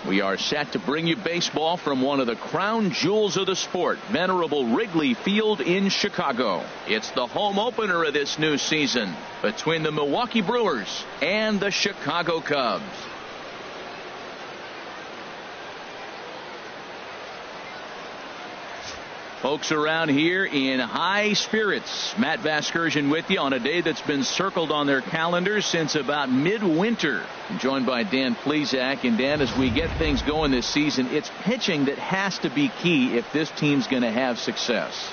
We are set to bring you baseball from one of the crown jewels of the sport, venerable Wrigley Field in Chicago. It's the home opener of this new season between the Milwaukee Brewers and the Chicago Cubs. Folks around here in high spirits. Matt Vasgersian with you on a day that's been circled on their calendars since about midwinter. I'm joined by Dan Plesac. And Dan, as we get things going this season, it's pitching that has to be key if this team's going to have success.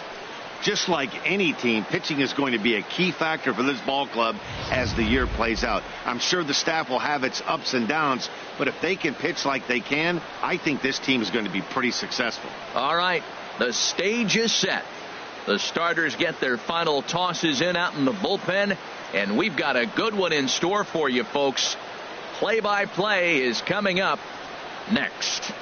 Just like any team, pitching is going to be a key factor for this ball club as the year plays out. I'm sure the staff will have its ups and downs, but if they can pitch like they can, I think this team is going to be pretty successful. All right. The stage is set. The starters get their final tosses in out in the bullpen, and we've got a good one in store for you, folks. Play-by-play is coming up next.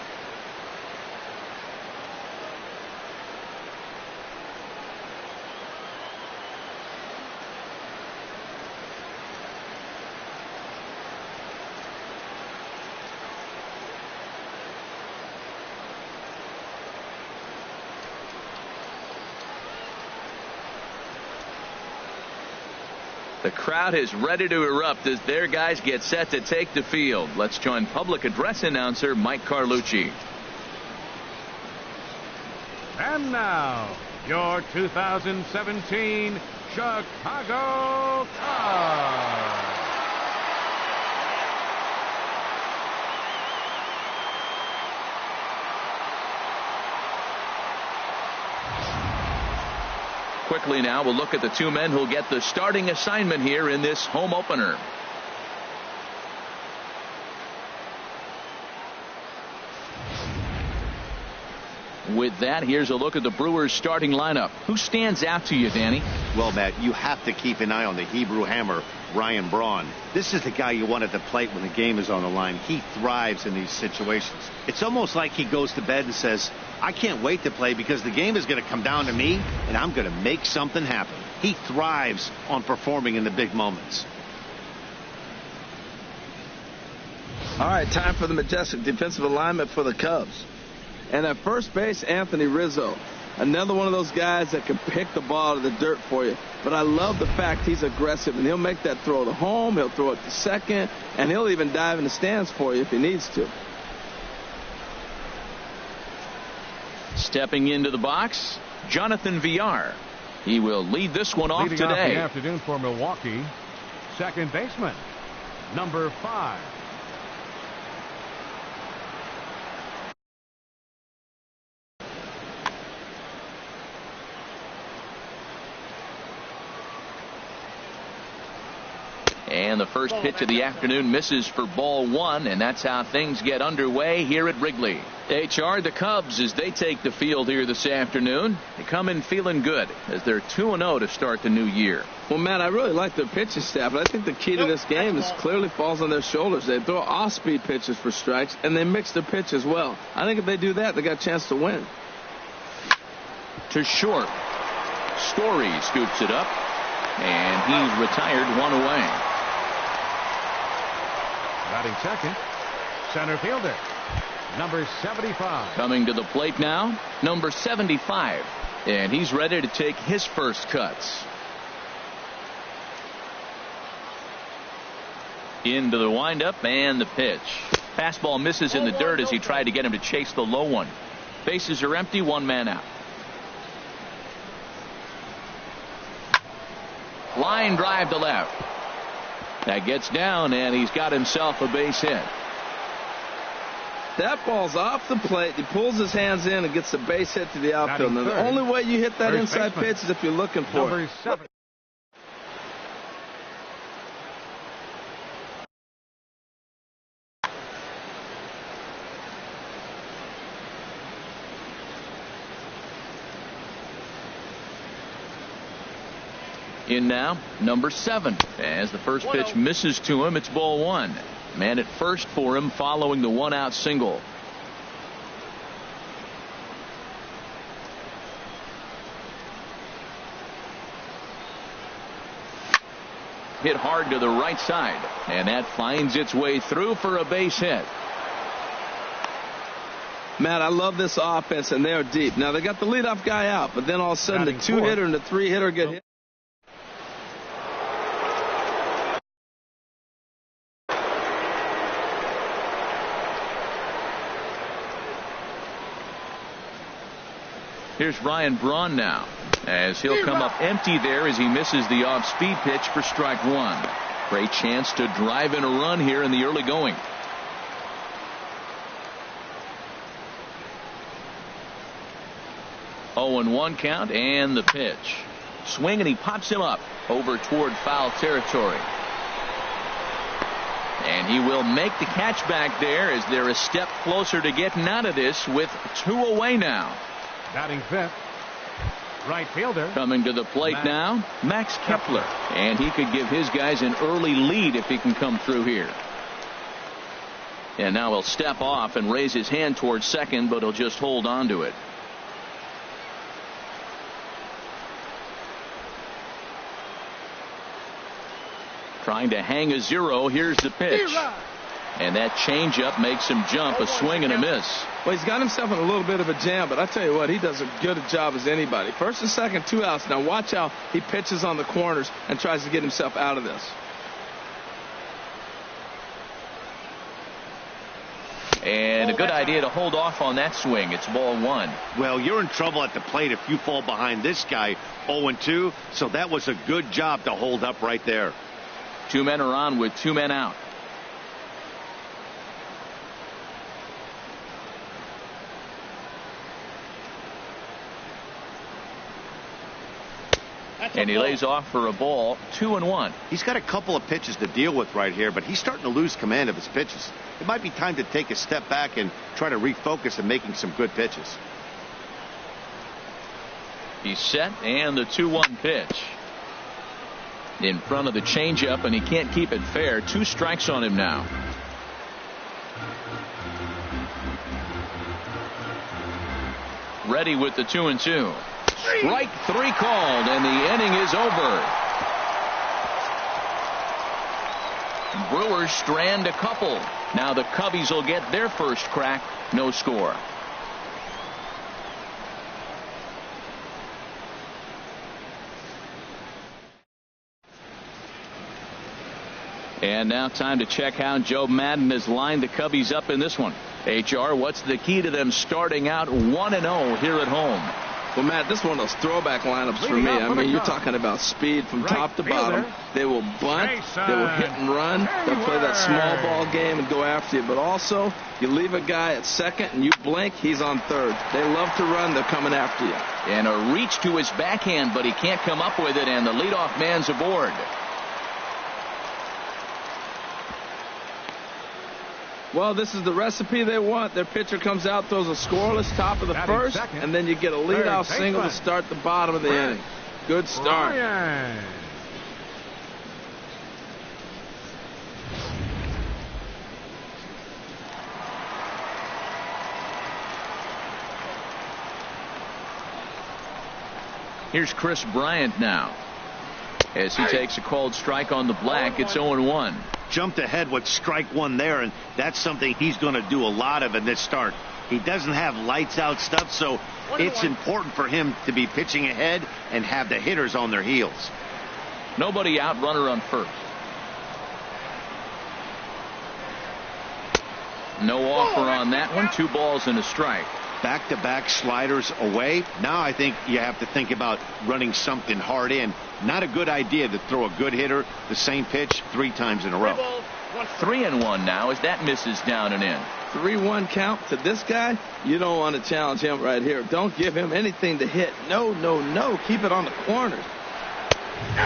The crowd is ready to erupt as their guys get set to take the field. Let's join public address announcer Mike Carlucci. And now, your 2017 Chicago Cubs. Quickly now, we'll look at the two men who'll get the starting assignment here in this home opener. With that, here's a look at the Brewers starting lineup. Who stands out to you, Danny? Well, Matt, you have to keep an eye on the Hebrew Hammer, Ryan Braun. This is the guy you want at the plate when the game is on the line. He thrives in these situations. It's almost like he goes to bed and says, I can't wait to play because the game is going to come down to me and I'm going to make something happen. He thrives on performing in the big moments. All right, time for the majestic defensive alignment for the Cubs. And at first base, Anthony Rizzo. Another one of those guys that can pick the ball out of the dirt for you. But I love the fact he's aggressive, and he'll make that throw to home, he'll throw it to second, and he'll even dive in the stands for you if he needs to. Stepping into the box, Jonathan Villar. He will lead this one off Leading today. Off the afternoon for Milwaukee, second baseman, number 5. And the first pitch of the afternoon misses for ball 1, and that's how things get underway here at Wrigley. HR, the Cubs, as they take the field here this afternoon, they come in feeling good as they're 2-0 to start the new year. Well, Matt, I really like their pitching staff, but I think the key to this game is clearly falls on their shoulders. They throw off-speed pitches for strikes, and they mix their pitch as well. I think if they do that, they got a chance to win. To short. Story scoops it up, and he's retired, 1 away. Batting second, center fielder, number 75. Coming to the plate now, number 75. And he's ready to take his first cuts. Into the windup and the pitch. Fastball misses in the dirt as he tried to get him to chase the low one. Bases are empty, 1 man out. Line drive to left. That gets down, and he's got himself a base hit. That ball's off the plate. He pulls his hands in and gets a base hit to the outfield. Now, the only way you hit that inside pitch is if you're looking for it. 7. In now, number 7. As the first pitch misses to him, it's ball 1. Man at first for him following the 1-out single. Hit hard to the right side, and that finds its way through for a base hit. Matt, I love this offense, and they're deep. Now, they got the leadoff guy out, but then all of a sudden the 2-hitter and the 3-hitter get hit. Here's Ryan Braun now, as he'll come up empty there as he misses the off-speed pitch for strike one. Great chance to drive in a run here in the early going. Oh, and 1 count, and the pitch. Swing, and he pops him up over toward foul territory. And he will make the catch back there as they're a step closer to getting out of this with 2 away now. Batting fifth, right fielder. Coming to the plate now, Max Kepler. And he could give his guys an early lead if he can come through here. And now he'll step off and raise his hand towards second, but he'll just hold on to it. Trying to hang a 0. Here's the pitch. And that changeup makes him jump. A swing and a miss. Well, he's got himself in a little bit of a jam, but I tell you what, he does as good a job as anybody. First and second, 2 outs. Now watch how he pitches on the corners and tries to get himself out of this. And a good idea to hold off on that swing. It's ball 1. Well, you're in trouble at the plate if you fall behind this guy 0-2. So that was a good job to hold up right there. 2 men are on with 2 men out. And he lays off for a ball. 2-1. He's got a couple of pitches to deal with right here, but he's starting to lose command of his pitches. It might be time to take a step back and try to refocus on making some good pitches. He's set, and the 2-1 pitch. In front of the changeup, and he can't keep it fair. 2 strikes on him now. Ready with the 2-2. Strike 3 called, and the inning is over. Brewers strand a couple. Now the Cubbies will get their first crack. No score. And now time to check how Joe Madden has lined the Cubbies up in this one. HR, what's the key to them starting out 1-0 here at home? Well, Matt, this is one of those throwback lineups for me. I mean, you're talking about speed from top to bottom. They will bunt. They will hit and run. They'll play that small ball game and go after you. But also, you leave a guy at second and you blink, he's on third. They love to run. They're coming after you. And a reach to his backhand, but he can't come up with it, and the leadoff man's aboard. Well, this is the recipe they want. Their pitcher comes out, throws a scoreless top of the first, and then you get a leadoff single to start the bottom of the inning. Good start. Here's Chris Bryant now. As he takes a called strike on the black, it's 0-1. Jumped ahead with strike 1 there, and that's something he's going to do a lot of in this start. He doesn't have lights out stuff, so it's important for him to be pitching ahead and have the hitters on their heels. Nobody out, runner on first. No offer on that one. 2 balls and a strike. Back-to-back sliders away. Now I think you have to think about running something hard in. Not a good idea to throw a good hitter the same pitch 3 times in a row. 3-1 now as that misses down and in. 3-1 count to this guy. You don't want to challenge him right here. Don't give him anything to hit. No, no, no. Keep it on the corners.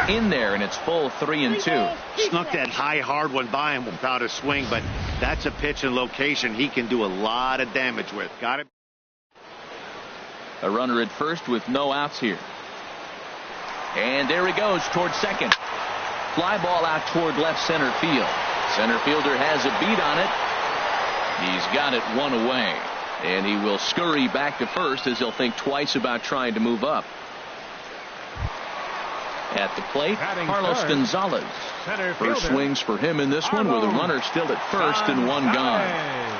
In there, and it's full 3-2. Snuck that high hard one by him without a swing, but that's a pitch and location he can do a lot of damage with. Got it. A runner at first with no outs here. And there he goes towards second. Fly ball out toward left center field. Center fielder has a beat on it. He's got it 1 away. And he will scurry back to first as he'll think twice about trying to move up. At the plate, Carlos Gonzalez. First swings for him in this one with a runner still at first and 1 gone.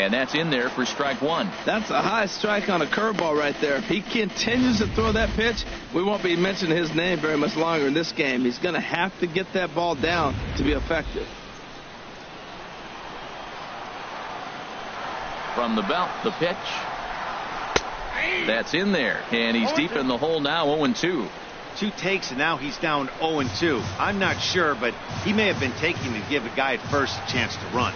And that's in there for strike one. That's a high strike on a curveball right there. If he continues to throw that pitch, we won't be mentioning his name very much longer in this game. He's going to have to get that ball down to be effective. From the belt, the pitch. That's in there. And he's deep in the hole now, 0-2. 2 takes, and now he's down 0-2. I'm not sure, but he may have been taking to give a guy at first a chance to run.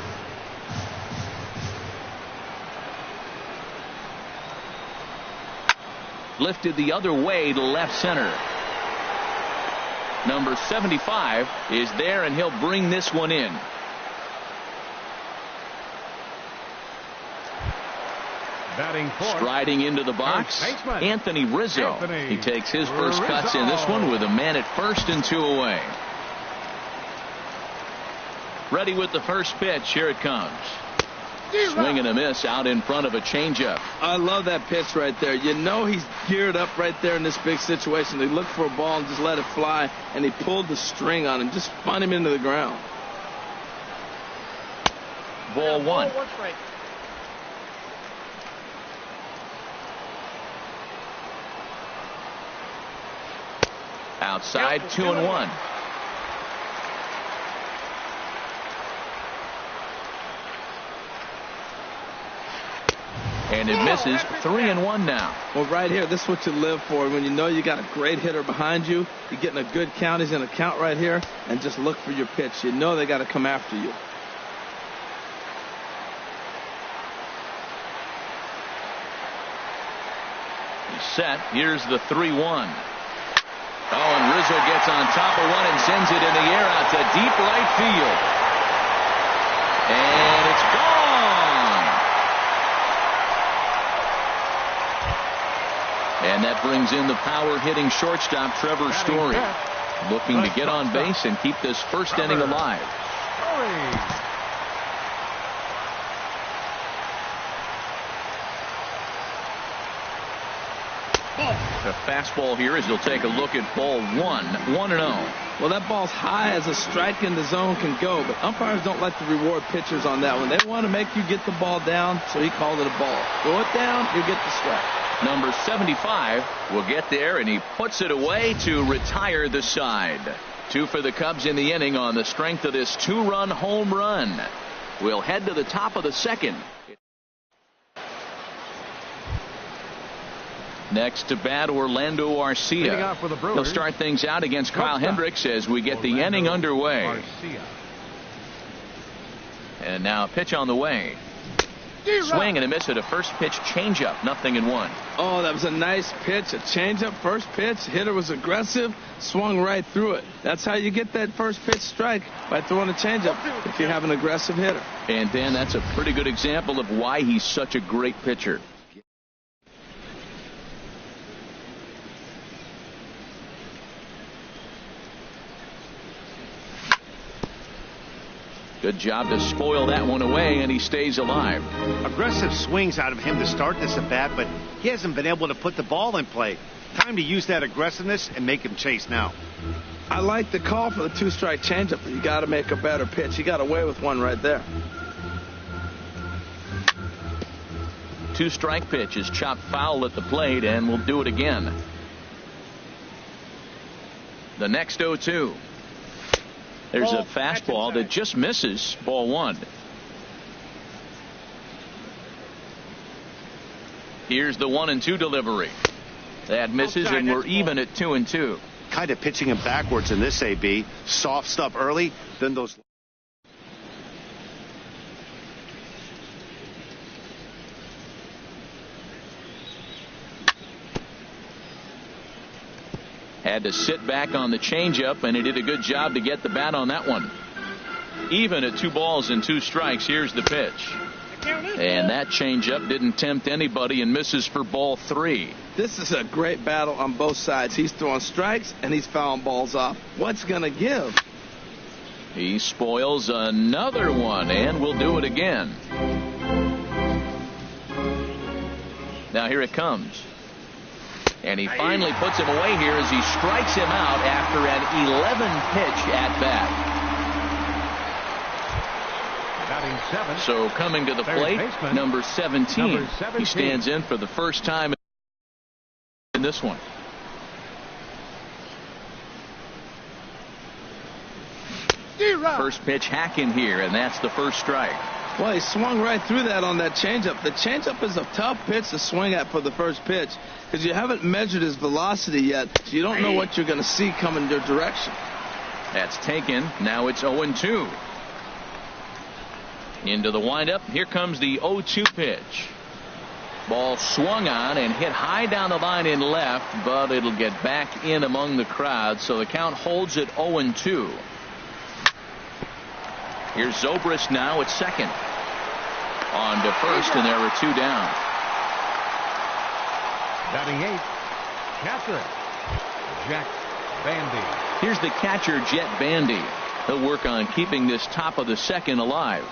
Lifted the other way to left center. Number 75 is there, and he'll bring this one in. Batting fourth. Striding into the box, Anthony Rizzo. He takes his first cuts in this one with a man at first and 2 away. Ready with the first pitch. Here it comes. Swing and a miss out in front of a changeup. I love that pitch right there. You know he's geared up right there in this big situation. He looked for a ball and just let it fly, and he pulled the string on him, just spun him into the ground. Ball one. Outside, 2-1. And it misses. 3-1 now. Well, right here, this is what you live for. When you know you got a great hitter behind you, you're getting a good count. He's in a count right here, and just look for your pitch. You know they got to come after you. He's set. Here's the 3-1. Oh, and Rizzo gets on top of one and sends it in the air out to deep right field. And it's gone. And that brings in the power-hitting shortstop, Trevor Story, looking to get on base and keep this first inning alive. A fastball here as he'll take a look at ball 1-0. Well, that ball's high as a strike in the zone can go, but umpires don't like to reward pitchers on that one. They want to make you get the ball down, so he called it a ball. Throw it down, you get the strike. Number 75 will get there, and he puts it away to retire the side. 2 for the Cubs in the inning on the strength of this 2-run home run. We'll head to the top of the second. Next to bat, Orlando Arcia. He'll start things out against Kyle Hendricks as we get the inning underway. And now a pitch on the way. Swing and a miss at a first pitch changeup. 0-1. Oh, that was a nice pitch. A changeup, first pitch. Hitter was aggressive, swung right through it. That's how you get that first pitch strike, by throwing a changeup if you have an aggressive hitter. And Dan, that's a pretty good example of why he's such a great pitcher. Good job to spoil that one away, and he stays alive. Aggressive swings out of him to start this at bat, but he hasn't been able to put the ball in play. Time to use that aggressiveness and make him chase now. I like the call for the 2-strike changeup, but you got to make a better pitch. He got away with one right there. 2-strike pitch is chopped foul at the plate, and we'll do it again. The next 0-2. There's a fastball that just misses. Ball 1. Here's the 1-2 delivery. That misses, and we're even at 2-2. Kind of pitching him backwards in this AB. Soft stuff early, then those. Had to sit back on the changeup, and he did a good job to get the bat on that one. Even at 2 balls and 2 strikes, here's the pitch. And that changeup didn't tempt anybody and misses for ball 3. This is a great battle on both sides. He's throwing strikes, and he's fouling balls off. What's going to give? He spoils another one, and we'll do it again. Now here it comes. And he finally puts him away here as he strikes him out after an 11-pitch at bat. Batting 7. So coming to the plate, baseman, number 17. Number 17. He stands in for the first time in this one. First pitch hacking here, and that's the first strike. Well, he swung right through that on that changeup. The changeup is a tough pitch to swing at for the first pitch because you haven't measured his velocity yet, so you don't know what you're going to see coming your direction. That's taken. Now it's 0-2. Into the windup. Here comes the 0-2 pitch. Ball swung on and hit high down the line in left, but it'll get back in among the crowd, so the count holds at 0-2. Here's Zobrist now at second. On to first, and there are 2 down. Batting 8, catcher, Jack Bandy. Here's the catcher, Jet Bandy. He'll work on keeping this top of the second alive.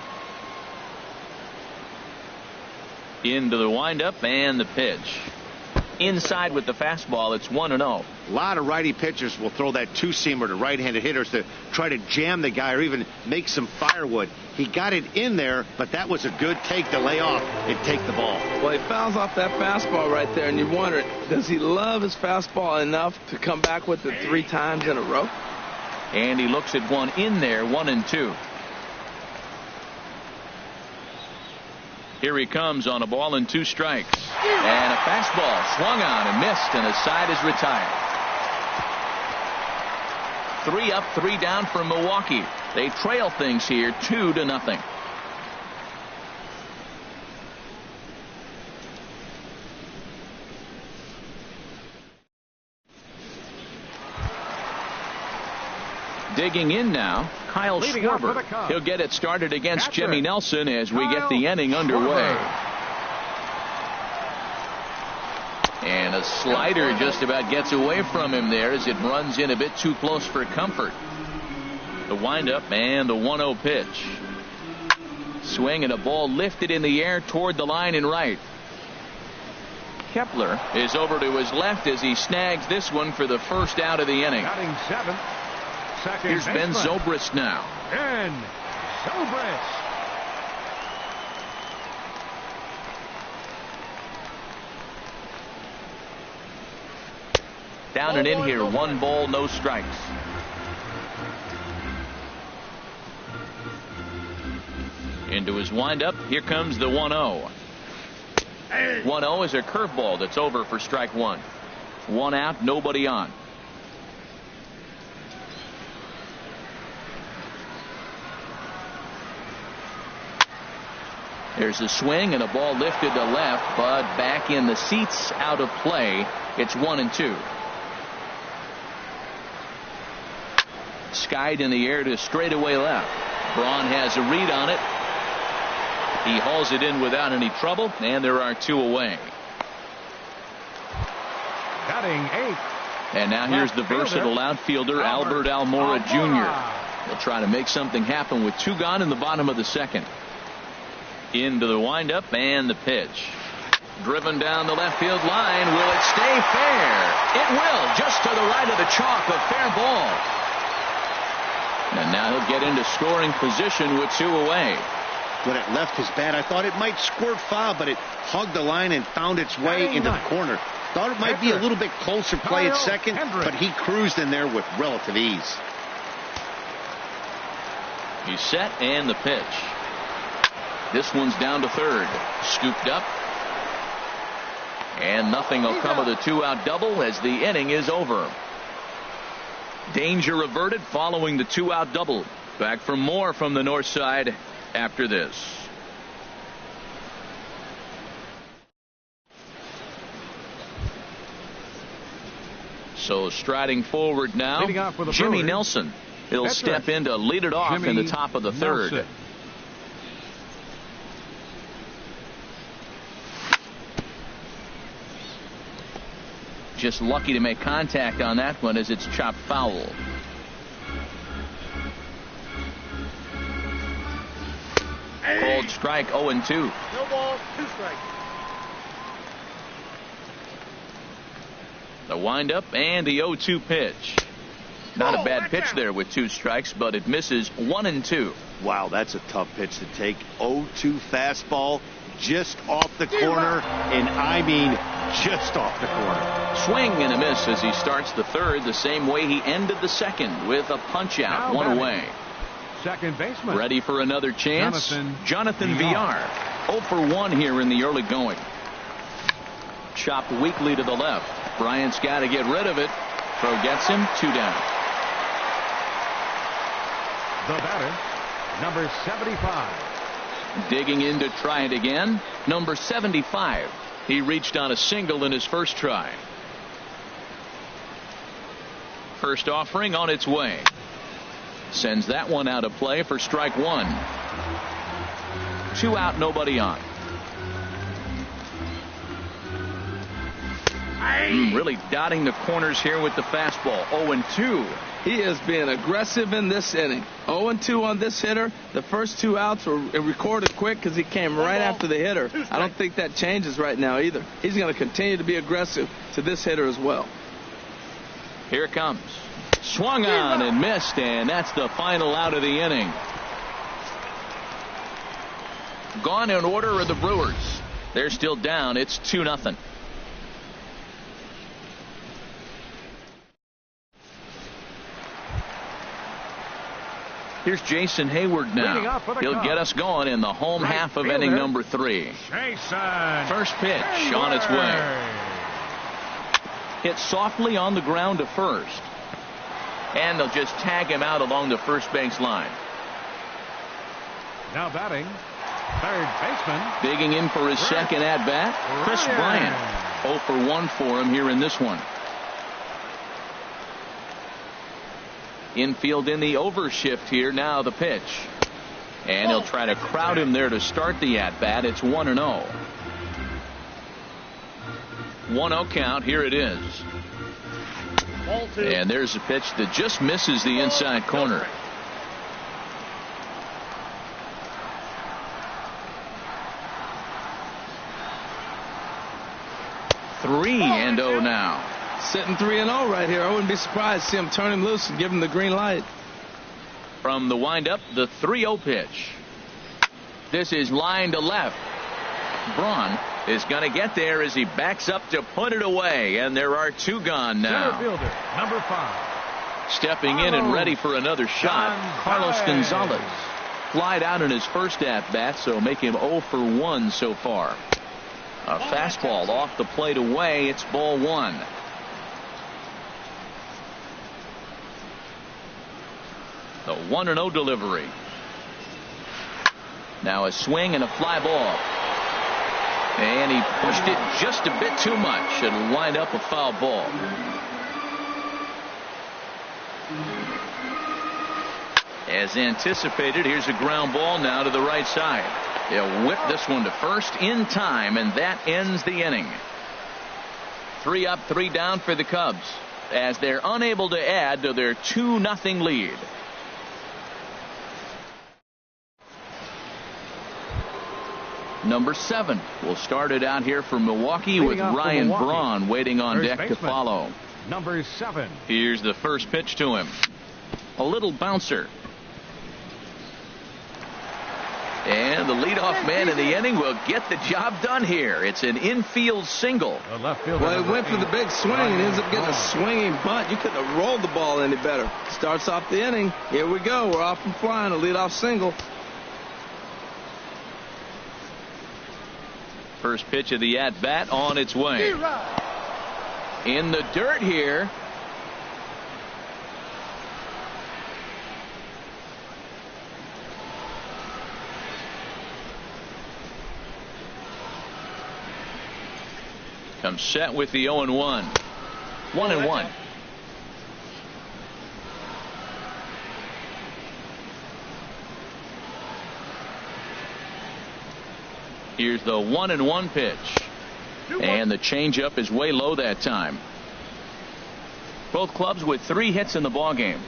Into the windup and the pitch. Inside with the fastball, it's 1-0. A lot of righty pitchers will throw that two-seamer to right-handed hitters to try to jam the guy or even make some firewood. He got it in there, but that was a good take to lay off and take the ball. Well, he fouls off that fastball right there, and you wonder, does he love his fastball enough to come back with it 3 times in a row? And he looks at one in there, 1-2. Here he comes on a ball and 2 strikes. And a fastball swung on and missed, and his side is retired. 3 up, 3 down for Milwaukee. They trail things here 2-0. Digging in now, Kyle Schwarber. He'll get it started against Jimmy Nelson as we get the inning underway. And a slider just about gets away from him there as it runs in a bit too close for comfort. The windup and the 1-0 pitch. Swing and a ball lifted in the air toward the line and right. Kepler is over to his left as he snags this one for the first out of the inning. Batting 7. Second Here's Ben baseman. Zobrist now. Ben Zobrist. Down and in here, 1 ball, no strikes. Into his windup, here comes the 1-0. 1-0 is a curveball that's over for strike 1. 1 out, nobody on. There's a swing and a ball lifted to left, but back in the seats, out of play. It's 1-2. Skied in the air to straightaway left. Braun has a read on it. He hauls it in without any trouble, and there are 2 away. Batting 8. And now here's the versatile outfielder, Albert Almora Jr. He'll try to make something happen with 2 gone in the bottom of the second. Into the windup and the pitch. Driven down the left field line. Will it stay fair? It will, just to the right of the chalk, a fair ball. And now he'll get into scoring position with 2 away. When it left his bat, I thought it might squirt foul, but it hugged the line and found its way into the corner. Thought it might be a little bit closer play at second, but he cruised in there with relative ease. He's set and the pitch. This one's down to third. Scooped up. And nothing will come of the 2-out double as the inning is over. Danger averted following the 2-out double. Back for more from the north side after this. So striding forward now, Jimmy Nelson. He'll step in to lead it off in the top of the third. Just lucky to make contact on that one as it's chopped foul. Called strike, 0-2. No ball, 2 strikes. The windup and the 0-2 pitch. Not a bad pitch there with 2 strikes, but it misses 1-2. Wow, that's a tough pitch to take. 0-2 fastball just off the corner, and I mean just off the corner. Swing and a miss as he starts the third the same way he ended the second with a punch out. Now 1 away. Second baseman. Ready for another chance. Jonathan Villar. 0 for 1 here in the early going. Chopped weakly to the left. Bryant's got to get rid of it. Throw gets him. 2 down. The batter, number 75. Digging in to try it again. Number 75. He reached on a single in his first try. First offering on its way. Sends that one out of play for strike 1. 2 out, nobody on. Really dotting the corners here with the fastball. 0-2. He is being aggressive in this inning. 0-2 on this hitter. The first 2 outs were recorded quick because he came right after the hitter. I don't think that changes right now either. He's going to continue to be aggressive to this hitter as well. Here it comes. Swung on and missed, and that's the final out of the inning. Gone in order are the Brewers. They're still down. It's 2-0. Here's Jason Hayward now. He'll get us going in the home half of inning number 3. First pitch on its way. Hit softly on the ground to first. And they'll just tag him out along the first base line. Now batting, third baseman. Digging in for his second at bat, Chris Bryant. 0 for 1 for him here in this one. Infield in the overshift here. Now the pitch. And he'll try to crowd him there to start the at-bat. It's 1-0. 1-0 count. Here it is. And there's a pitch that just misses the inside corner. Three and 0 now. Sitting 3-0 right here. I wouldn't be surprised to see him turn him loose and give him the green light. From the windup, the 3-0 pitch. This is line to left. Braun is going to get there as he backs up to put it away, and there are 2 gone now. Center fielder, number 5. Stepping in and ready for another shot, Carlos Gonzalez. Flied out in his first at-bat, so make him 0 for 1 so far. A fastball off the plate away. It's ball 1. The 1-0 delivery. Now a swing and a fly ball. And he pushed it just a bit too much. It'll wind up a foul ball. As anticipated, here's a ground ball now to the right side. They'll whip this one to first in time, and that ends the inning. 3 up, 3 down for the Cubs as they're unable to add to their 2-0 lead. Number 7 will start it out here for Milwaukee with Ryan Braun waiting on deck to follow. Number 7. Here's the first pitch to him. A little bouncer. And the leadoff man in the inning will get the job done here. It's an infield single. Well, he went for the big swing and ends up getting a swinging bunt. You couldn't have rolled the ball any better. Starts off the inning. Here we go. We're off and flying. A leadoff single. First pitch of the at-bat on its way. In the dirt here. Comes set with the 0-1. 1-1. Here's the 1-1 pitch. And the changeup is way low that time. Both clubs with 3 hits in the ballgame.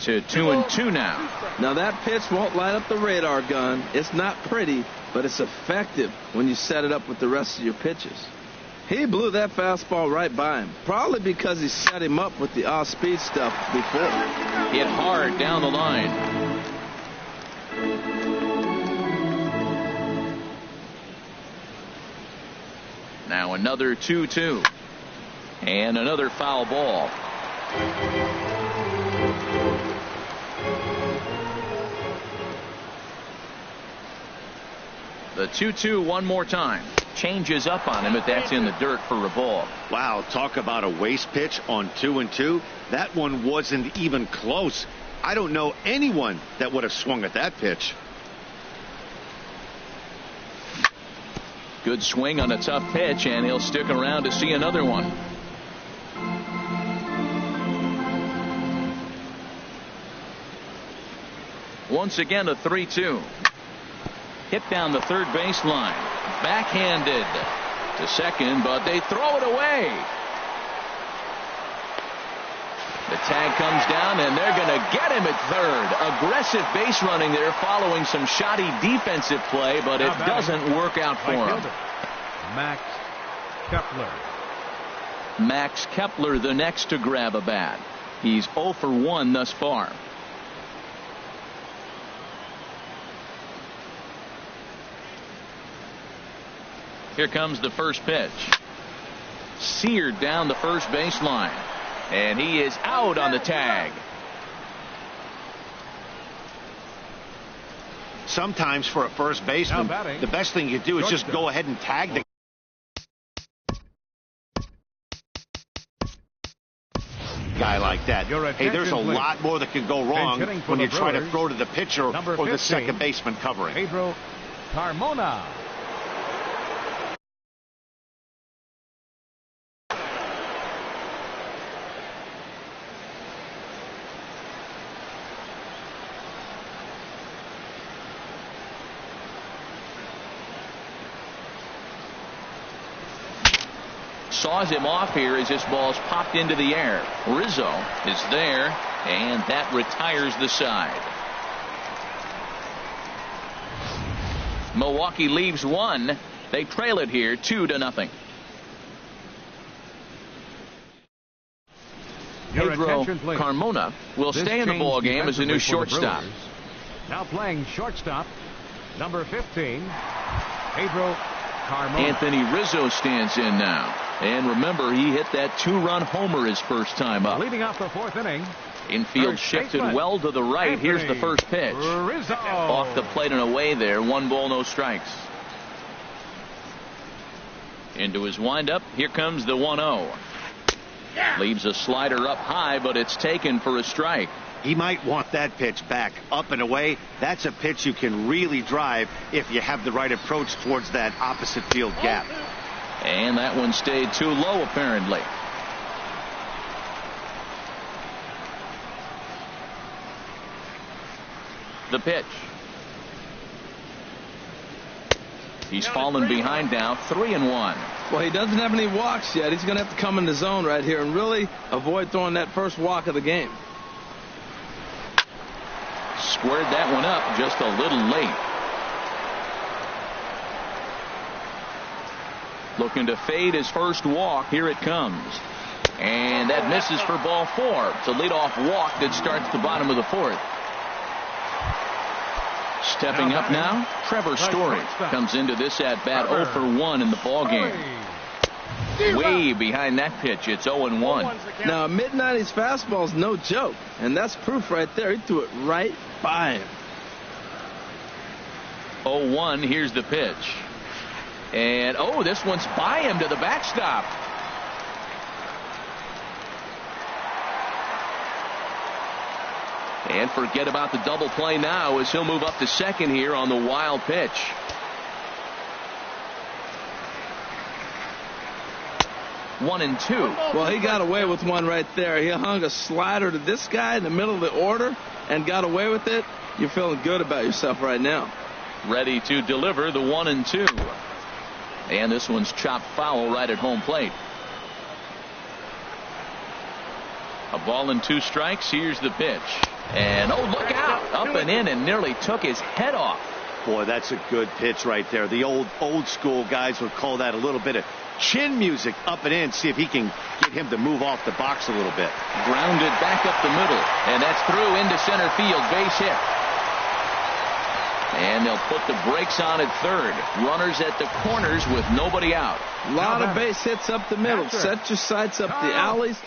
To 2-2 now. Now that pitch won't light up the radar gun. It's not pretty, but it's effective when you set it up with the rest of your pitches. He blew that fastball right by him, probably because he set him up with the off-speed stuff before. Hit hard down the line. Now another 2-2. And another foul ball. The 2-2 one more time. Changes up on him, but that's in the dirt for a ball. Wow, talk about a waste pitch on 2-2. That one wasn't even close. I don't know anyone that would have swung at that pitch. Good swing on a tough pitch, and he'll stick around to see another one. Once again, a 3-2. Hit down the third baseline. Backhanded to second, but they throw it away. The tag comes down, and they're going to get him at third. Aggressive base running there following some shoddy defensive play, but it doesn't work out for him. Max Kepler. Max Kepler, the next to grab a bat. He's 0 for 1 thus far. Here comes the first pitch. Seared down the first baseline. And he is out on the tag. Sometimes for a first baseman, the best thing you do is just go ahead and tag the guy like that. Hey, there's a lot more that can go wrong when you try to throw to the pitcher or the second baseman covering. Pedro Carmona. Saws him off here as this ball's popped into the air. Rizzo is there, and that retires the side. Milwaukee leaves one. They trail it here 2-0. Pedro Carmona will stay in the ball game as a new shortstop. Now playing shortstop, number 15, Pedro Carmona. Anthony Rizzo stands in now. And remember, he hit that 2-run homer his first time up. Leading off the fourth inning. Infield shifted well to the right. Here's the first pitch. Rizzo. Off the plate and away there. 1 ball, no strikes. Into his windup. Here comes the 1-0. Leaves a slider up high, but it's taken for a strike. He might want that pitch back up and away. That's a pitch you can really drive if you have the right approach towards that opposite field gap. And that one stayed too low, apparently. The pitch. He's fallen behind now, 3-1. Well, he doesn't have any walks yet. He's going to have to come in the zone right here and really avoid throwing that first walk of the game. Squared that one up just a little late. Looking to fade his first walk. Here it comes. And that misses for ball 4. It's a leadoff walk that starts the bottom of the fourth. Stepping up now, Trevor Story comes into this at bat 0 for 1 in the ball game. Way behind that pitch. It's 0-1. Now a mid-90s fastball is no joke, and that's proof right there. He threw it right by him. 0-1. Here's the pitch. And, this one's by him to the backstop. And forget about the double play now as he'll move up to second here on the wild pitch. One and two. Well, he got away with one right there. He hung a slider to this guy in the middle of the order and got away with it. You're feeling good about yourself right now. Ready to deliver the 1 and 2. And this one's chopped foul right at home plate. A ball and 2 strikes. Here's the pitch. And look out. Up and in and nearly took his head off. Boy, that's a good pitch right there. The old school guys would call that a little bit of chin music up and in. See if he can get him to move off the box a little bit. Grounded back up the middle, and that's through into center field. Base hit. And they'll put the brakes on at third. Runners at the corners with nobody out. A lot of base hits up the middle. Set your sights up the alleys.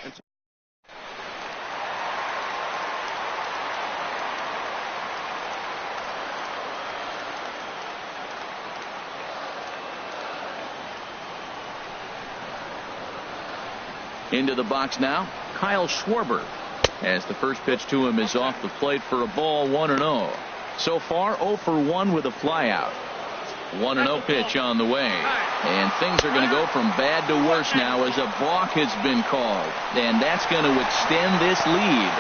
Into the box now, Kyle Schwarber, as the first pitch to him is off the plate for a ball, 1-0. So far, 0 for 1 with a flyout. 1-0 pitch on the way. And things are going to go from bad to worse now as a balk has been called. And that's going to extend this lead.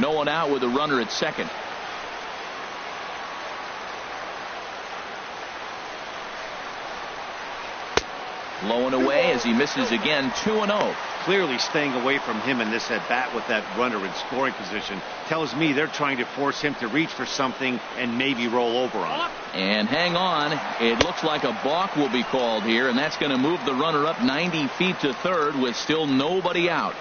No one out with a runner at second. Low and away as he misses again. 2-0. Clearly staying away from him in this at bat with that runner in scoring position tells me they're trying to force him to reach for something and maybe roll over on it. And hang on, it looks like a balk will be called here, and that's going to move the runner up 90 feet to third with still nobody out.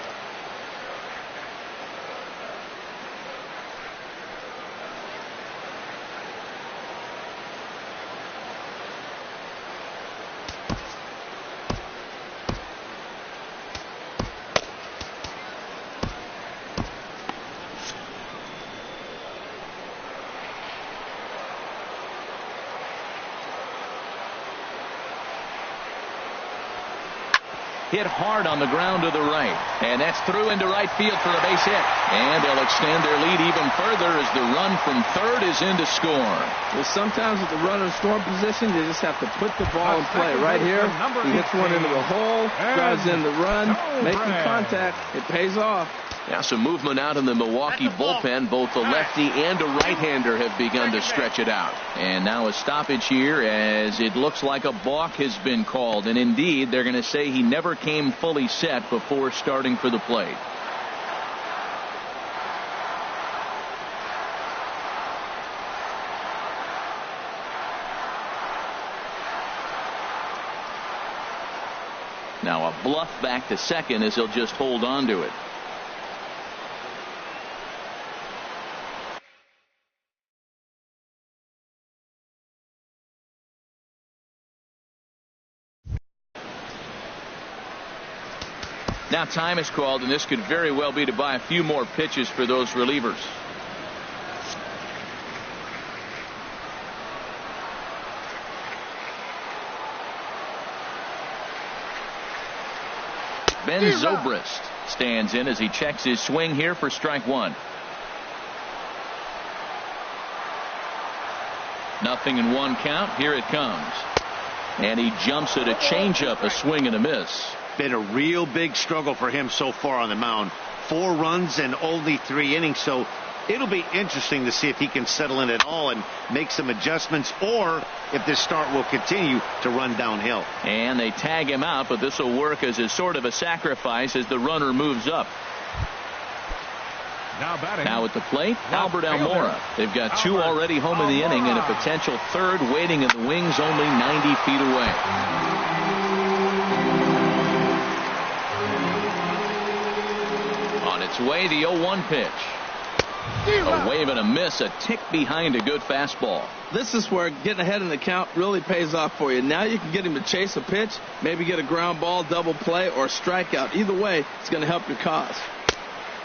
Hit hard on the ground to the right. And that's through into right field for a base hit. And they'll extend their lead even further as the run from third is in to score. Well, sometimes with the runner in scoring position, you just have to put the ball in play. Right here, he hits one into the hole, drives in the run, making contact. It pays off. Now some movement out in the Milwaukee bullpen. Both the lefty and a right-hander have begun to stretch it out. And now a stoppage here as it looks like a balk has been called. And indeed, they're going to say he never came fully set before starting for the plate. Now a bluff back to second as he'll just hold on to it. Now time is called, and this could very well be to buy a few more pitches for those relievers. Ben Zobrist stands in as he checks his swing here for strike one. 0-1 count. Here it comes. And he jumps at a changeup, a swing and a miss. Been a real big struggle for him so far on the mound. 4 runs and only 3 innings, so it'll be interesting to see if he can settle in at all and make some adjustments, or if this start will continue to run downhill. And they tag him out, but this will work as a sort of a sacrifice as the runner moves up. Now at the plate, Albert Almora. They've got 2 already home in the inning and a potential third waiting in the wings only 90 feet away. Its way, the 0-1 pitch. A wave and a miss, a tick behind a good fastball. This is where getting ahead in the count really pays off for you. Now you can get him to chase a pitch, maybe get a ground ball, double play, or a strikeout. Either way, it's going to help your cause.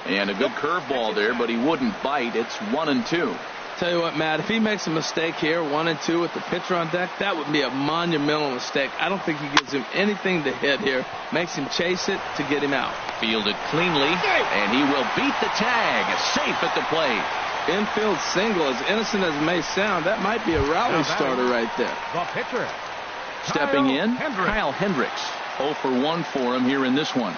And a good curveball there, but he wouldn't bite. It's 1-2. Tell you what, Matt, if he makes a mistake here, 1-2 with the pitcher on deck, that would be a monumental mistake. I don't think he gives him anything to hit here. Makes him chase it to get him out. Fielded cleanly, and he will beat the tag. Safe at the plate. Infield single, as innocent as it may sound, that might be a rally starter right there. The pitcher. Stepping in, Kyle Hendricks. 0 for 1 for him here in this one.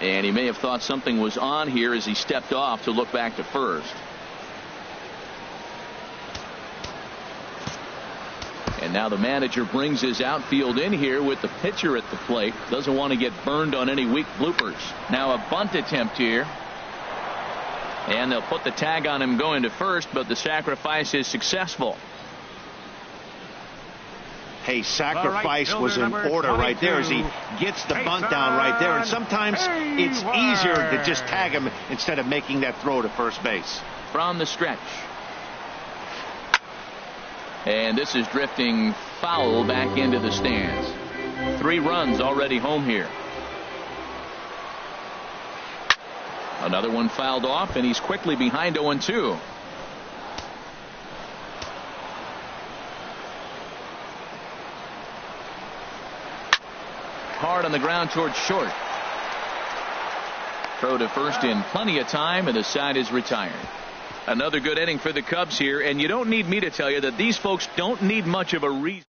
And he may have thought something was on here as he stepped off to look back to first. And now the manager brings his outfield in here with the pitcher at the plate. Doesn't want to get burned on any weak bloopers. Now a bunt attempt here. And they'll put the tag on him going to first, but the sacrifice is successful. Hey, sacrifice was in order right there as he gets the bunt down right there. And sometimes it's easier to just tag him instead of making that throw to first base. From the stretch. And this is drifting foul back into the stands. 3 runs already home here. Another one fouled off, and he's quickly behind 0-2. Hard on the ground towards short. Throw to first in plenty of time, and the side is retired. Another good inning for the Cubs here, and you don't need me to tell you that these folks don't need much of a reason.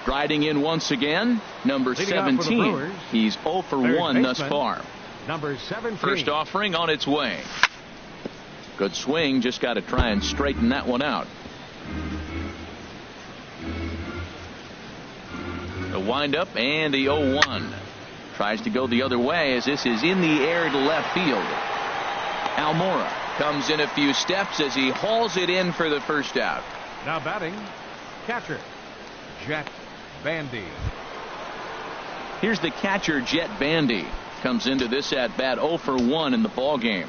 Striding in once again, number 17. He's 0 for 1 thus far. Number 17. First offering on its way. Good swing, just got to try and straighten that one out. The windup and the 0-1. Tries to go the other way as this is in the air to left field. Almora comes in a few steps as he hauls it in for the first out. Now batting, catcher, Jet Bandy. Here's the catcher, Jet Bandy. Comes into this at bat 0 for 1 in the ball game.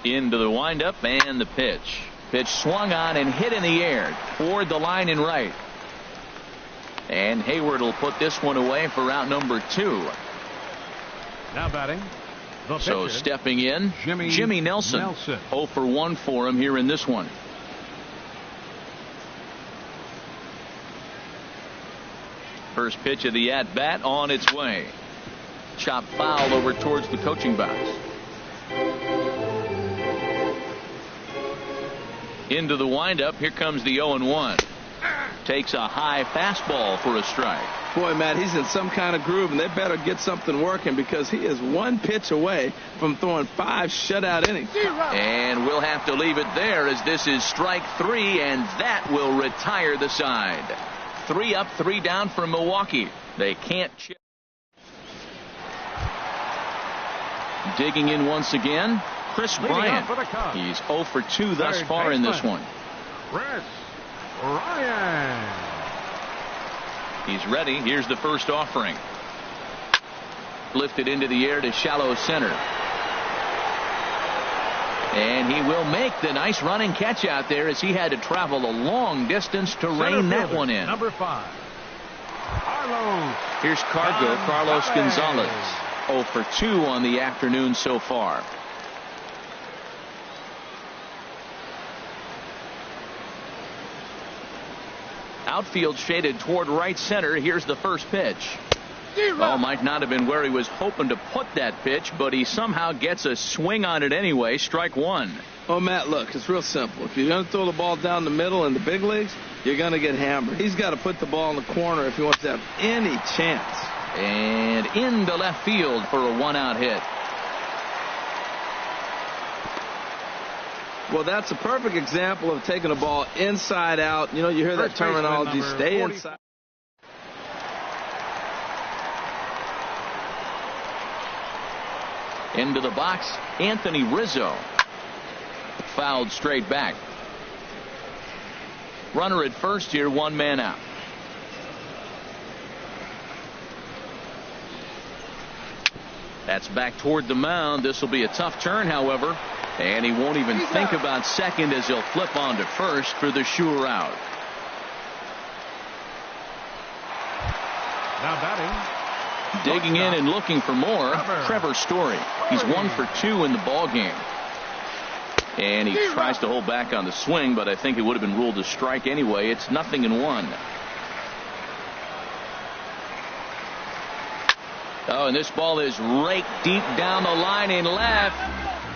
Into the windup and the pitch. Pitch swung on and hit in the air toward the line and right. And Hayward will put this one away for out number 2. Now batting, the pitcher, so stepping in, Jimmy Nelson. 0 for 1 for him here in this one. First pitch of the at bat on its way. Chop foul over towards the coaching box. Into the windup. Here comes the 0-1. Takes a high fastball for a strike. Boy, Matt, he's in some kind of groove, and they better get something working because he is 1 pitch away from throwing 5 shutout innings. And we'll have to leave it there as this is strike 3, and that will retire the side. 3 up, 3 down for Milwaukee. They can't chip. Digging in once again, Chris Bryant. He's 0 for 2 thus far in this one. Chris Ryan. He's ready. Here's the first offering. Lifted into the air to shallow center. And he will make the nice running catch out there as he had to travel a long distance to rein that one in. Number 5. Carlos. Here's Carlos Gonzalez. 0 for 2 on the afternoon so far. Outfield shaded toward right center. Here's the first pitch. Well, might not have been where he was hoping to put that pitch, but he somehow gets a swing on it anyway. Strike 1. Oh, Matt, look, it's real simple. If you're going to throw the ball down the middle in the big leagues, you're going to get hammered. He's got to put the ball in the corner if he wants to have any chance. And into left field for a 1-out hit. Well, that's a perfect example of taking the ball inside out. You know, you hear that terminology, stay inside. Into the box, Anthony Rizzo. Fouled straight back. Runner at first here, 1 man out. That's back toward the mound. This will be a tough turn, however. And he won't even think about second as he'll flip on to first for the sure out. Now batting. Digging in and looking for more, Trevor Story. He's 1 for 2 in the ball game. And he tries to hold back on the swing, but I think it would have been ruled a strike anyway. It's 0-1. Oh, and this ball is raked deep down the line in left.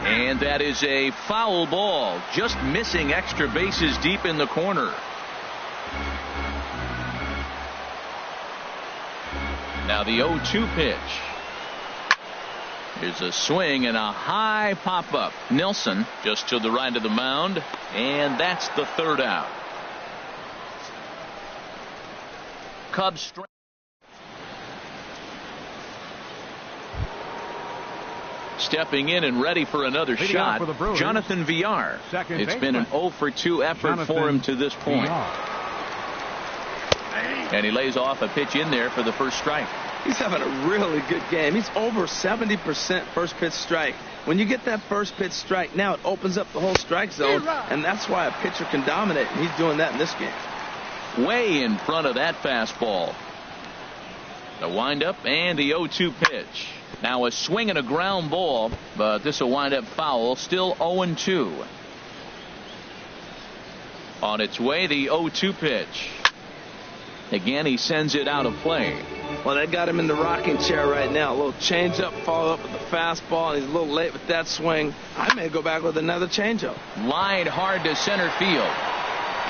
And that is a foul ball, just missing extra bases deep in the corner. Now the 0-2 pitch. Here's a swing and a high pop-up. Nilsson just to the right of the mound, and that's the third out. Cubs straight. Stepping in and ready for another shot, Jonathan Villar. It's been an 0-for-2 effort for him to this point. And he lays off a pitch in there for the first strike. He's having a really good game. He's over 70% first pitch strike. When you get that first pitch strike, now it opens up the whole strike zone, and that's why a pitcher can dominate, and he's doing that in this game. Way in front of that fastball. The windup and the 0-2 pitch. Now a swing and a ground ball, but this will wind up foul. Still 0-2. On its way, the 0-2 pitch. Again, he sends it out of play. Well, they got him in the rocking chair right now. A little changeup, followed up with the fastball, and he's a little late with that swing. I may go back with another changeup. Line hard to center field.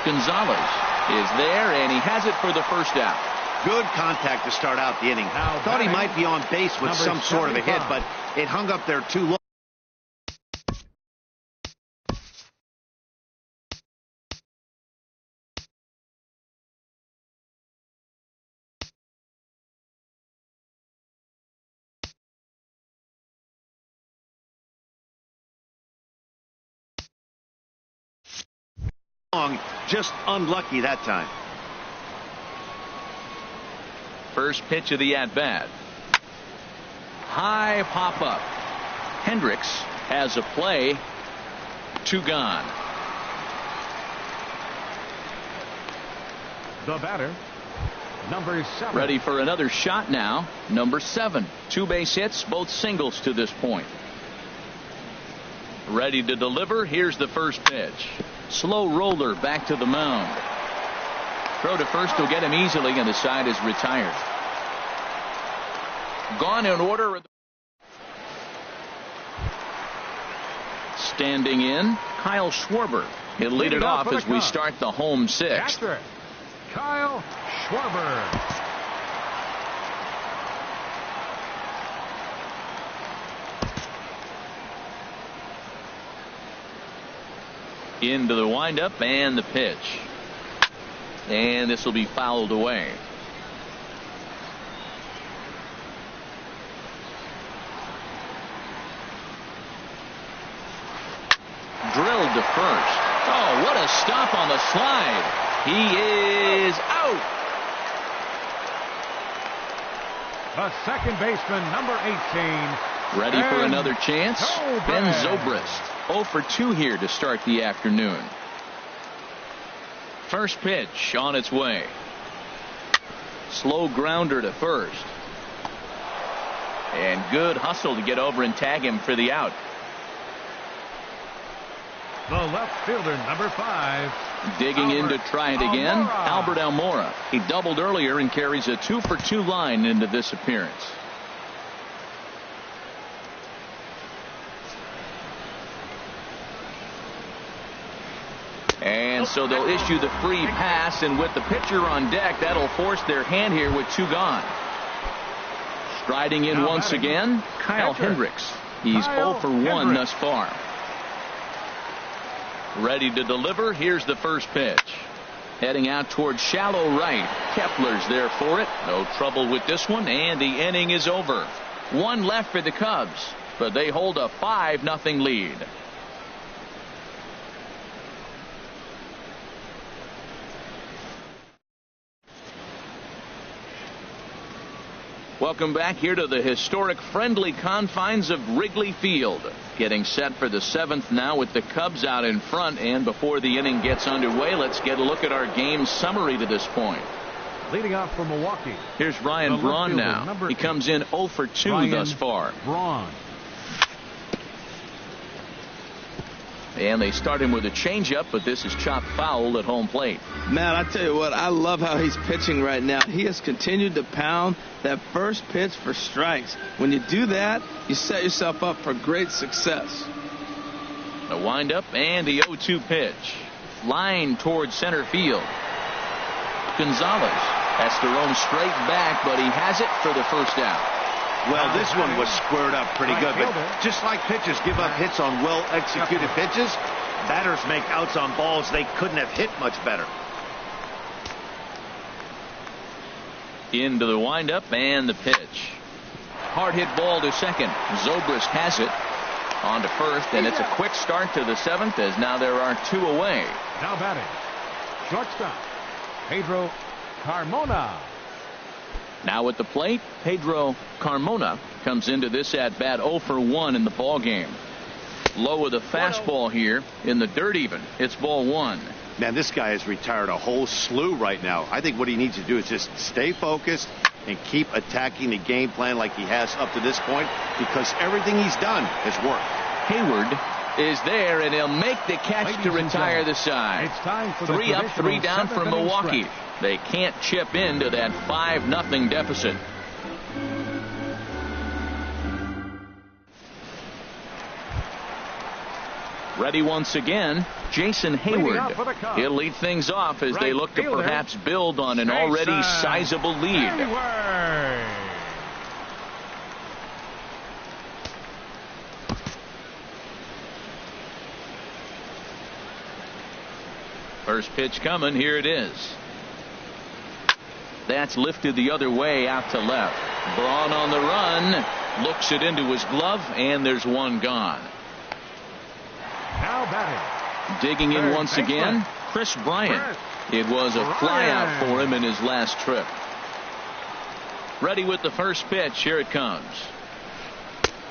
Gonzalez is there, and he has it for the first out. Good contact to start out the inning. Thought he might be on base with some sort of a hit, but it hung up there too long. Just unlucky that time. First pitch of the at-bat. High pop-up. Hendricks has a play. 2 gone. The batter, number 7. Ready for another shot now. Number 7. 2 base hits, both singles to this point. Ready to deliver. Here's the first pitch. Slow roller back to the mound. Throw to first will get him easily, and the side is retired. Gone in order. Standing in, Kyle Schwarber. He'll lead it off as we start the home 6th. Catcher, Kyle Schwarber. Into the windup and the pitch. And this will be fouled away. Drilled to first. Oh, what a stop on the slide. He is out. The second baseman, number 18. Ready for another chance? Ben Zobrist. 0-for-2 here to start the afternoon. First pitch on its way. Slow grounder to first. And good hustle to get over and tag him for the out. The left fielder, number 5. Digging in to try it again, Albert Almora. He doubled earlier and carries a 2-for-2 line into this appearance. And so they'll issue the free pass, and with the pitcher on deck, that'll force their hand here with 2 gone. Striding in once again, Kyle Hendricks. He's 0-for-1 thus far. Ready to deliver. Here's the first pitch. Heading out towards shallow right. Kepler's there for it. No trouble with this one, and the inning is over. 1 left for the Cubs, but they hold a 5-0 lead. Welcome back here to the historic friendly confines of Wrigley Field. Getting set for the 7th now with the Cubs out in front, and before the inning gets underway, let's get a look at our game summary to this point. Leading off for Milwaukee. Here's Ryan Braun now. He comes in 0-for-2 thus far. Braun. And they start him with a changeup, but this is chopped foul at home plate. Man, I tell you what, I love how he's pitching right now. He has continued to pound that first pitch for strikes. When you do that, you set yourself up for great success. The windup and the 0-2 pitch. Line towards center field. Gonzalez That's the roam straight back, but he has it for the first out. Well, this one was squared up pretty good, but just like pitchers give up hits on well-executed pitches, batters make outs on balls they couldn't have hit much better. Into the windup and the pitch. Hard hit ball to second. Zobrist has it. On to first, and it's a quick start to the seventh, as now there are two away. Now batting, shortstop, Pedro Carmona. Now at the plate, Pedro Carmona comes into this at bat 0 for 1 in the ball game. Low with a fastball here in the dirt even. It's ball one. Man, this guy has retired a whole slew right now. I think what he needs to do is just stay focused and keep attacking the game plan like he has up to this point, because everything he's done has worked. Hayward is there, and he'll make the catch to retire the side. It's time for 3 up, 3 down for Milwaukee. They can't chip into that 5-0 deficit. Ready once again, Jason Hayward. He'll lead things off as they look to perhaps build on an already sizable lead. First pitch coming, here it is. That's lifted the other way out to left. Braun on the run, looks it into his glove, and there's one gone. Now batting, digging in once again, Chris Bryant. It was a flyout for him in his last trip. Ready with the first pitch. Here it comes.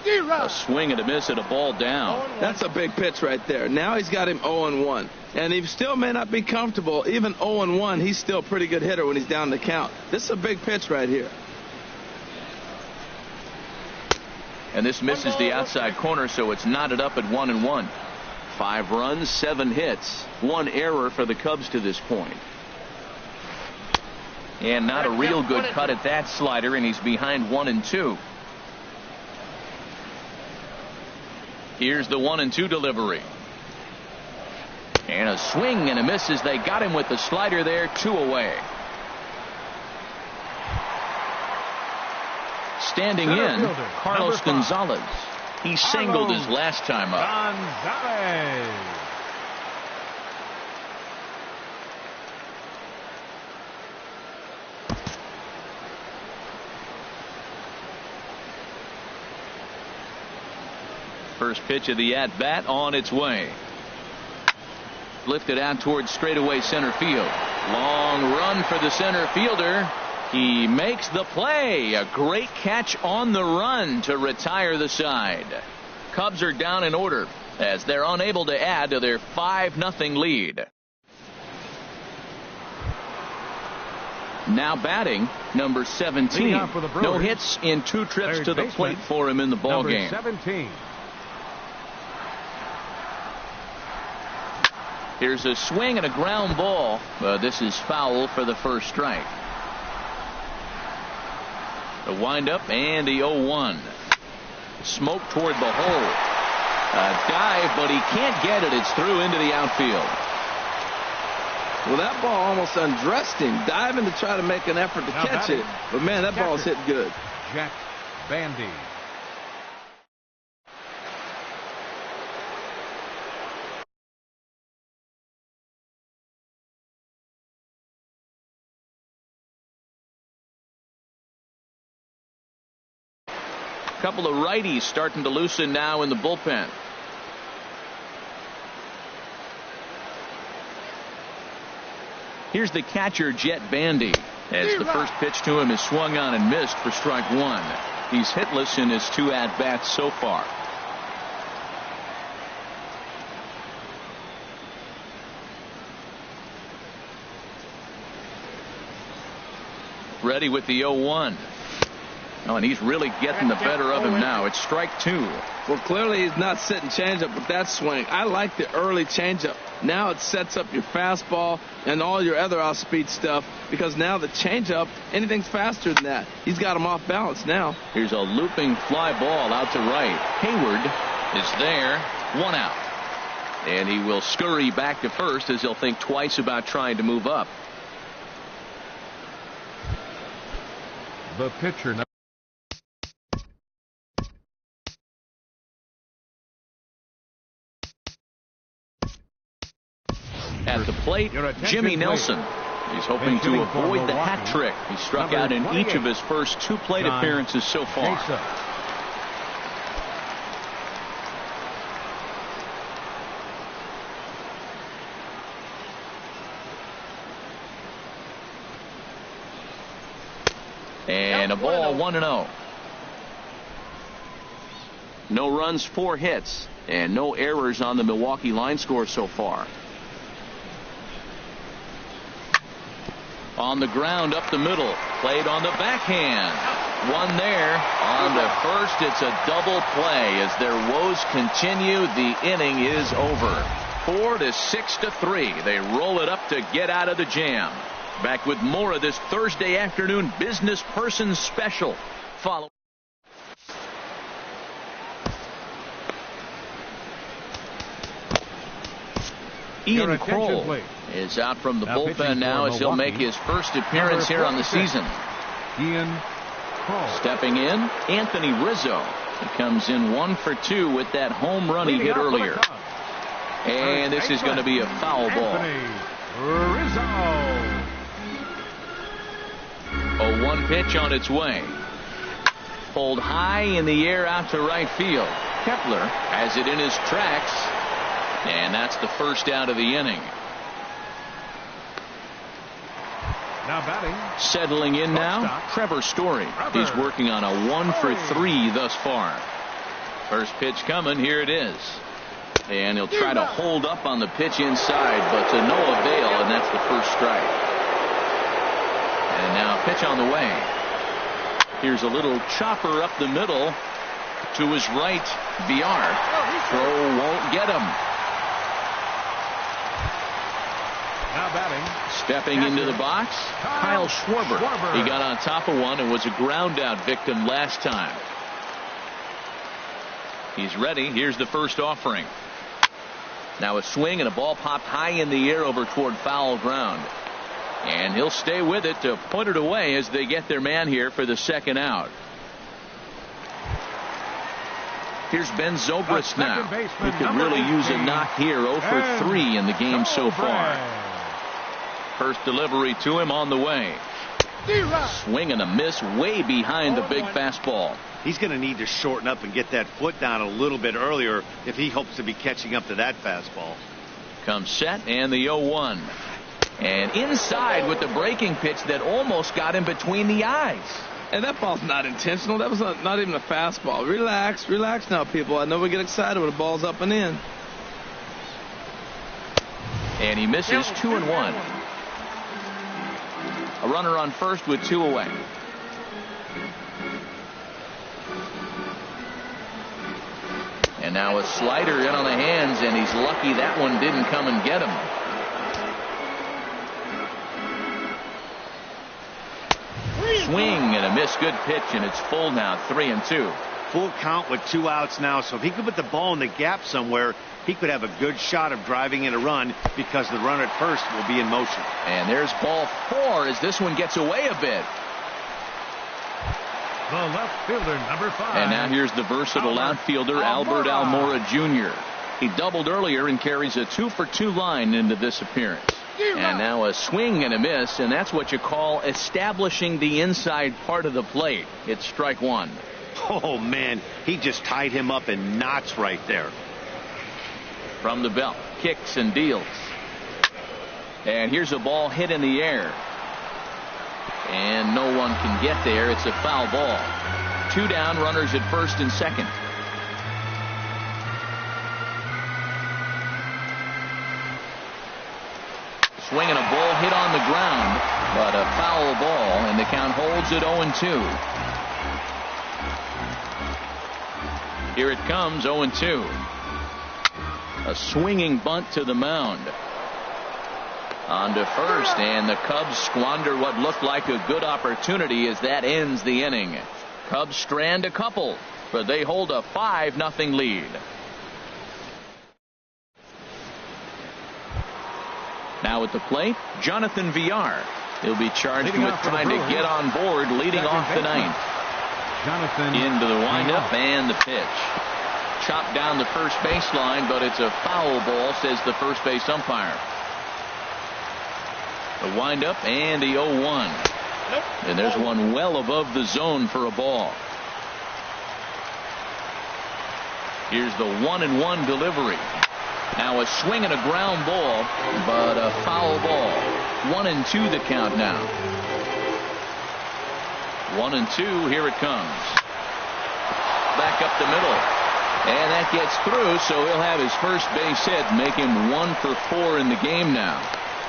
A swing and a miss at a ball down. That's a big pitch right there. Now he's got him 0-1. And he still may not be comfortable. Even 0-1, he's still a pretty good hitter when he's down the count. This is a big pitch right here. And this misses the outside corner, so it's knotted up at 1-1. 5 runs, 7 hits, 1 error for the Cubs to this point. And not a real good cut at that slider, and he's behind 1-2. Here's the 1-2 delivery. And a swing and a miss as they got him with the slider there, 2 away. Standing in, Carlos Gonzalez. He singled his last time up. Gonzalez. First pitch of the at-bat on its way. Lifted out towards straightaway center field. Long run for the center fielder. He makes the play. A great catch on the run to retire the side. Cubs are down in order as they're unable to add to their 5-0 lead. Now batting, number 17. No hits in 2 trips to the plate for him in the ball game. 17. Here's a swing and a ground ball. This is foul for the first strike. The windup and the 0-1. Smoke toward the hole. A dive, but he can't get it. It's through into the outfield. Well, that ball almost undressed him, diving to try to make an effort to catch it. But, man, that ball's hit good. Jack Bandy. Couple of righties starting to loosen now in the bullpen. Here's the catcher, Jet Bandy, as the first pitch to him is swung on and missed for strike 1. He's hitless in his 2 at-bats so far. Ready with the 0-1. Oh, and he's really getting the better of him now. It's strike 2. Well, clearly he's not sitting changeup with that swing. I like the early changeup. Now it sets up your fastball and all your other off-speed stuff, because now the changeup, anything's faster than that. He's got him off balance now. Here's a looping fly ball out to right. Hayward is there. 1 out. And he will scurry back to first as he'll think twice about trying to move up. The pitcher. At the plate, Jimmy Nelson. He's hoping to avoid the hat trick. He struck out in each of his first 2 plate appearances so far. And a ball, 1-0. No runs, 4 hits, and no errors on the Milwaukee line score so far. On the ground up the middle, played on the backhand. One there on the first. It's a double play as their woes continue. The inning is over. 4-6-3. They roll it up to get out of the jam. Back with more of this Thursday afternoon business person special. Follow. Ian Kroll is out from the bullpen now as he'll make his first appearance here on the season. Ian Kroll. Stepping in, Anthony Rizzo. He comes in 1 for 2 with that home run he hit earlier. And this is going to be a foul ball. Rizzo. A 1 pitch on its way. Pulled high in the air out to right field. Kepler has it in his tracks. And that's the first out of the inning. Now batting. Settling in now, Trevor Story. He's working on a 1 for 3 thus far. First pitch coming. Here it is. And he'll try to hold up on the pitch inside, but to no avail, and that's the first strike. And now pitch on the way. Here's a little chopper up the middle to his right. VR. Throw won't get him. Now batting. Stepping into the box, Kyle Schwarber. He got on top of one and was a ground out victim last time. He's ready. Here's the first offering. Now a swing and a ball popped high in the air over toward foul ground. And he'll stay with it to put it away as they get their man here for the second out. Here's Ben Zobrist now, who could really use a knock here. 0 for 3 in the game so far. First delivery to him on the way. Swing and a miss way behind the big fastball. He's going to need to shorten up and get that foot down a little bit earlier if he hopes to be catching up to that fastball. Comes set and the 0-1. And inside with the breaking pitch that almost got him between the eyes. And that ball's not intentional. That was not even a fastball. Relax, relax now, people. I know we get excited when the ball's up and in. And he misses 2-1. A runner on first with 2 away. And now a slider in on the hands, and he's lucky that one didn't come and get him. Swing and a miss. Good pitch, and it's full now. 3-2. Full count with 2 outs now. So if he could put the ball in the gap somewhere, he could have a good shot of driving in a run because the runner at first will be in motion. And there's ball 4 as this one gets away a bit. The left fielder, number 5. And now here's the versatile outfielder, Albert Almora Jr. He doubled earlier and carries a 2 for 2 line into this appearance. And now a swing and a miss, and that's what you call establishing the inside part of the plate. It's strike 1. Oh, man, he just tied him up in knots right there. From the belt, kicks and deals. And here's a ball hit in the air. And no one can get there. It's a foul ball. 2 down, runners at first and second. Swing and a ball hit on the ground, but a foul ball, and the count holds at 0-2. Here it comes, 0-2. A swinging bunt to the mound. On to first, and the Cubs squander what looked like a good opportunity as that ends the inning. Cubs strand a couple, but they hold a 5-0 lead. Now Now at the plate, Jonathan Villar. He'll be charged Leading with off for the trying to Brewers, get on board, leading second off the baseman, ninth. Jonathan Into the windup Villar. and the pitch. Chopped down the first baseline, but it's a foul ball, says the first base umpire. The windup and the 0-1. And there's one well above the zone for a ball. Here's the 1-1 delivery. Now a swing and a ground ball, but a foul ball. 1-2 the count now. 1-2, here it comes. Back up the middle. And that gets through, so he'll have his first base hit, make him 1 for 4 in the game now.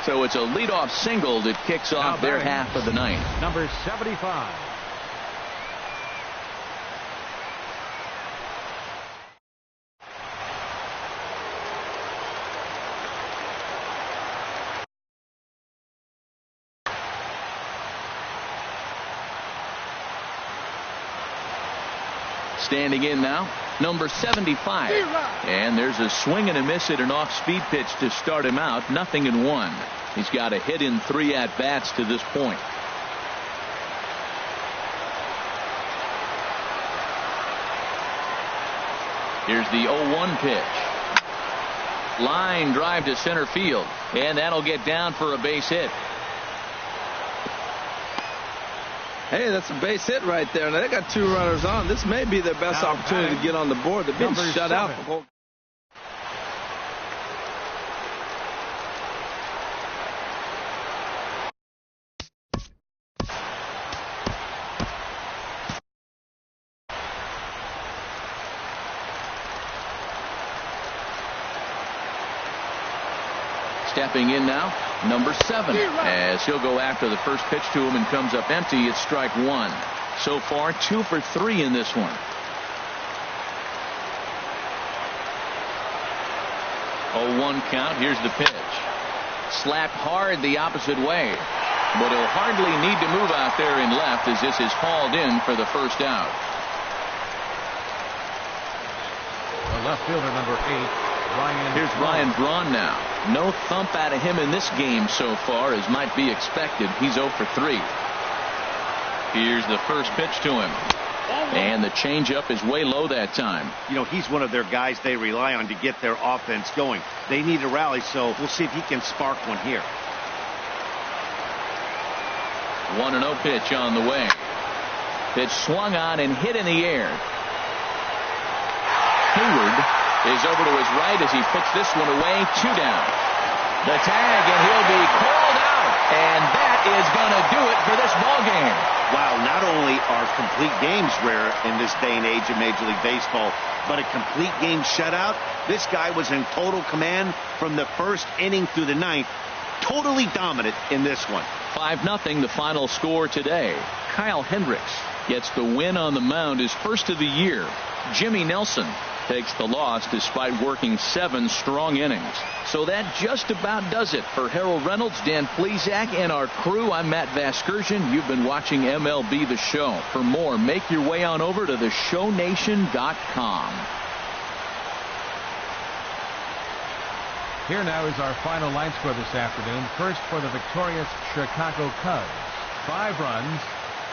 So it's a leadoff single that kicks off their half of the ninth. Number 75. Standing in now, number 75. And there's a swing and a miss at an off-speed pitch to start him out. 0-1. He's got a hit in 3 at-bats to this point. Here's the 0-1 pitch. Line drive to center field. And that'll get down for a base hit. Hey, that's a base hit right there. Now they got 2 runners on. This may be their best opportunity to get on the board. They've been shut out the whole. Stepping in now, number 7, as he'll go after the first pitch to him and comes up empty. It's strike 1. So far 2 for 3 in this one. 0-1 count. Here's the pitch. Slapped hard the opposite way, but he'll hardly need to move out there in left as this is hauled in for the first out. The left fielder, number 8. Here's Ryan Braun now. No thump out of him in this game so far, as might be expected. He's 0 for 3. Here's the first pitch to him. And the changeup is way low that time. You know, he's one of their guys they rely on to get their offense going. They need a rally, so we'll see if he can spark one here. 1-0 pitch on the way. Pitch swung on and hit in the air. Hayward is over to his right as he puts this one away. 2 down. The tag, and he'll be called out. And that is going to do it for this ball game. Wow, not only are complete games rare in this day and age of Major League Baseball, but a complete game shutout. This guy was in total command from the first inning through the ninth. Totally dominant in this one. 5-0 the final score today. Kyle Hendricks gets the win on the mound, his first of the year. Jimmy Nelson takes the loss despite working 7 strong innings. So that just about does it for Harold Reynolds, Dan Plesac, and our crew. I'm Matt Vasgersian. You've been watching MLB The Show. For more, make your way on over to theshownation.com. Here now is our final line score this afternoon. First for the victorious Chicago Cubs. 5 runs,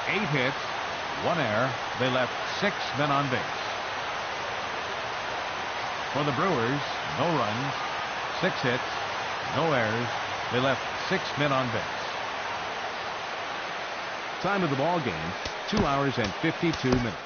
8 hits, 1 error. They left 6 men on base. For the Brewers, no runs, 6 hits, no errors. They left 6 men on base. Time of the ball game, 2 hours and 52 minutes.